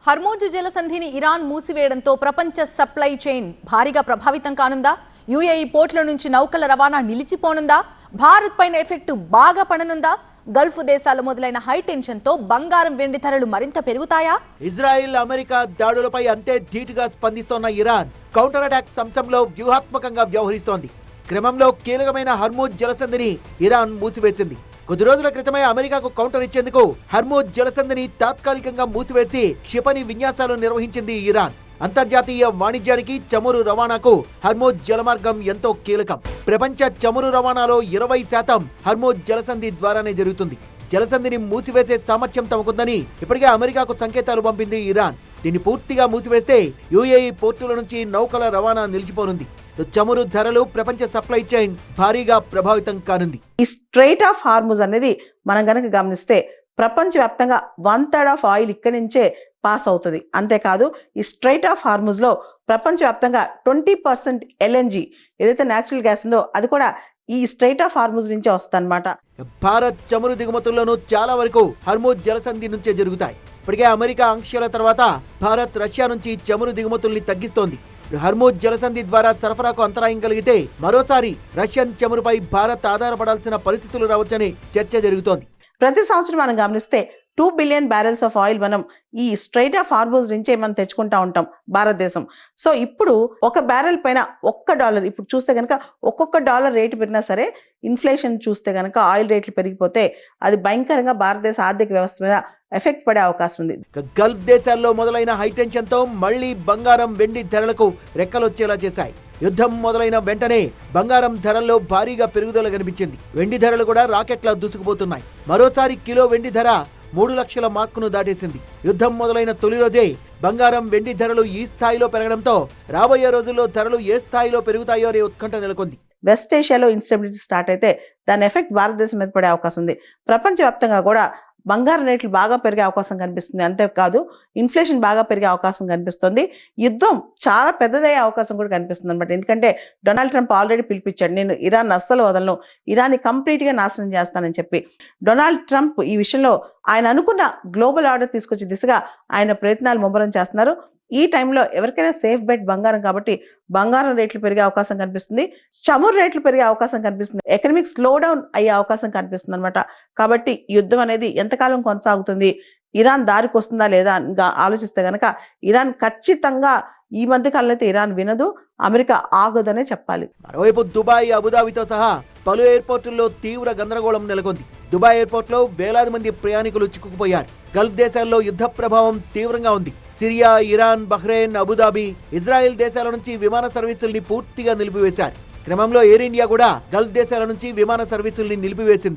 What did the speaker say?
Hormuz జలసంధిని Iran మూసివేయడంతో ప్రపంచ supply chain భారీగా ప్రభావితం కానుందా? యుఏఈ పోర్టుల నుంచి నౌకల రవాణా నిలిచిపోనుందా? భారత్ పైన ఎఫెక్ట్ బాగా పడనుందా? గల్ఫ్ దేశాలు మొదలైన హై టెన్షన్ తో బంగారం వెండి ధరలు మరింత పెరుగుతాయా? ఇజ్రాయెల్ అమెరికా దాడులపై అంతే ధీటుగా స్పందిస్తోన్న ఇరాన్ కౌంటర్ అటాక్ అంశంలో వ్యూహాత్మకంగా వ్యవహరిస్తోంది. క్రమంలో కీలకమైన హర్మూజ్ జలసంధిని ఇరాన్ మూసివేసింది. కొద్ది రోజుల క్రితమే అమెరికాకు కౌంటర్ ఇచ్చేందుకు హర్మూజ్ జలసంధిని తాత్కాలికంగా మూసివేసి క్షిపణి విన్యాసాలు నిర్వహించింది ఇరాన్. అంతర్జాతీయ వాణిజ్యానికి చమురు రవాణాకు హర్మూజ్ జలమార్గం ఎంతో కీలకం. ప్రపంచ చమురు రవాణాలో 20% హర్మూజ్ జలసంధి ద్వారానే జరుగుతుంది. జలసంధిని మూసివేసే సామర్థ్యం తమకుందని ఇప్పటికే అమెరికాకు సంకేతాలు పంపింది ఇరాన్. దీన్ని పూర్తిగా మూసివేస్తే యుఏఈ పోర్టుల నుంచి నౌకల రవాణా నిలిచిపోనుంది. చమురు ధరలు, ప్రపంచ సప్లై చైన్ భారీగా ప్రభావితం కానుంది. ఈ స్ట్రైట్ ఆఫ్ హార్మూజ్ అనేది మనం గనక గమనిస్తే ప్రపంచవ్యాప్తంగా 1/3 ఆఫ్ ఆయిల్ ఇక్కడి నుంచే పాస్ అవుతుంది. అంతేకాదు ఈ స్ట్రైట్ ఆఫ్ హార్మూజ్ లో ప్రపంచవ్యాప్తంగా 20% ఎల్ఎన్జి ఏదైతే నేచురల్ గ్యాస్ ఉందో అది కూడా ఈ స్ట్రైట్ ఆఫ్ హార్మూజ్ నుంచే వస్తుందన్నమాట. భారత్ చమురు దిగుమతుల్లోనూ చాలా వరకు హర్మూజ్ జలసంధి నుంచే జరుగుతాయి. ఇప్పటికే అమెరికా ఆంక్షల తర్వాత భారత్ రష్యా నుంచి చమురు దిగుమతుల్ని తగ్గిస్తోంది. హర్మూజ్ జలసంధి ద్వారా సరఫరాకు అంతరాయం కలిగితే మరోసారి రష్యన్ చమురుపై భారత్ ఆధారపడాల్సిన పరిస్థితులు రావచ్చని చర్చ జరుగుతోంది. ప్రతి సంవత్సరం మనం గమనిస్తే 2 బిలియన్ బ్యారెల్స్ ఆఫ్ ఆయిల్ మనం ఈ స్ట్రైట్ ఆఫ్ హార్మూజ్ నుంచే మనం తెచ్చుకుంటా ఉంటాం భారతదేశం. సో ఇప్పుడు ఒక బ్యారెల్ పైన $1 ఇప్పుడు చూస్తే కనుక ఒక్కొక్క డాలర్ రేటు పెరిగినా సరే ఇన్ఫ్లేషన్ చూస్తే కనుక ఆయిల్ రేట్లు పెరిగిపోతే అది భయంకరంగా భారతదేశ ఆర్థిక వ్యవస్థ మీద ఎఫెక్ట్ పడే అవకాశం ఉంది. గల్ఫ్ దేశాల్లో మొదలైన హైటెన్షన్ తో మళ్లీ బంగారం, వెండి ధరలకు రెక్కలొచ్చేలా చేశాయి. యుద్ధం మొదలైన వెంటనే బంగారం ధరల్లో భారీగా పెరుగుదల కనిపించింది. వెండి ధరలు కూడా రాకెట్లా దూసుకుపోతున్నాయి. మరోసారి కిలో వెండి ధర 3 లక్షల మార్కును దాటేసింది. యుద్ధం మొదలైన తొలి రోజే బంగారం, వెండి ధరలు ఈ స్థాయిలో పెరగడంతో రాబోయే రోజుల్లో ధరలు ఏ స్థాయిలో పెరుగుతాయో అనే ఉత్కంఠ నెలకొంది. వెస్ట్ ఏషియాలో ఇన్స్టెబిలిటీ స్టార్ట్ అయితే దాని ఎఫెక్ట్ భారతదేశం మీద పడే అవకాశం ఉంది. ప్రపంచవ్యాప్తంగా కూడా బంగారం రేట్లు బాగా పెరిగే అవకాశం కనిపిస్తుంది. అంతేకాదు ఇన్ఫ్లేషన్ బాగా పెరిగే అవకాశం కనిపిస్తుంది. యుద్ధం చాలా పెద్దదయ్యే అవకాశం కూడా కనిపిస్తుంది అనమాట. ఎందుకంటే డొనాల్డ్ ట్రంప్ ఆల్రెడీ పిలిపించాడు, నేను ఇరాన్ అస్సలు వదలను, ఇరాన్ని కంప్లీట్గా నాశనం చేస్తానని చెప్పి. డొనాల్డ్ ట్రంప్ ఈ విషయంలో ఆయన అనుకున్న గ్లోబల్ ఆర్డర్ తీసుకొచ్చే దిశగా ఆయన ప్రయత్నాలు ముమ్మరం చేస్తున్నారు. ఈ టైంలో ఎవరికైనా సేఫ్ బెట్ బంగారం కాబట్టి బంగారం రేట్లు పెరిగే అవకాశం కనిపిస్తుంది. చమురు రేట్లు పెరిగే అవకాశం కనిపిస్తుంది. ఎకనామిక్ స్లో డౌన్ అయ్యే అవకాశం కనిపిస్తుంది అనమాట. కాబట్టి యుద్ధం అనేది ఎంతకాలం కొనసాగుతుంది, ఇరాన్ దారికి వస్తుందా లేదా ఆలోచిస్తే గనక ఇరాన్ ఖచ్చితంగా ఈ మధ్య కాలంలో అయితే ఇరాన్ వినదు, అమెరికా ఆగదనే చెప్పాలి. మరోవైపు దుబాయ్, అబుదాబితో సహా పలు ఎయిర్పోర్టుల్లో తీవ్ర గందరగోళం నెలకొంది. దుబాయ్ ఎయిర్పోర్ట్ లో వేలాది మంది ప్రయాణికులు చిక్కుకుపోయారు. గల్ఫ్ దేశాల్లో యుద్ధ ప్రభావం తీవ్రంగా ఉంది. Syria, Iran, Bahrain, Abu Dhabi, Israel దేశాల నుంచి విమాన సర్వీసుల్ని పూర్తిగా నిలిపివేశారు. క్రమంలో ఎయిర్ ఇండియా కూడా గల్ఫ్ దేశాల నుంచి విమాన సర్వీసుల్ని నిలిపివేసింది.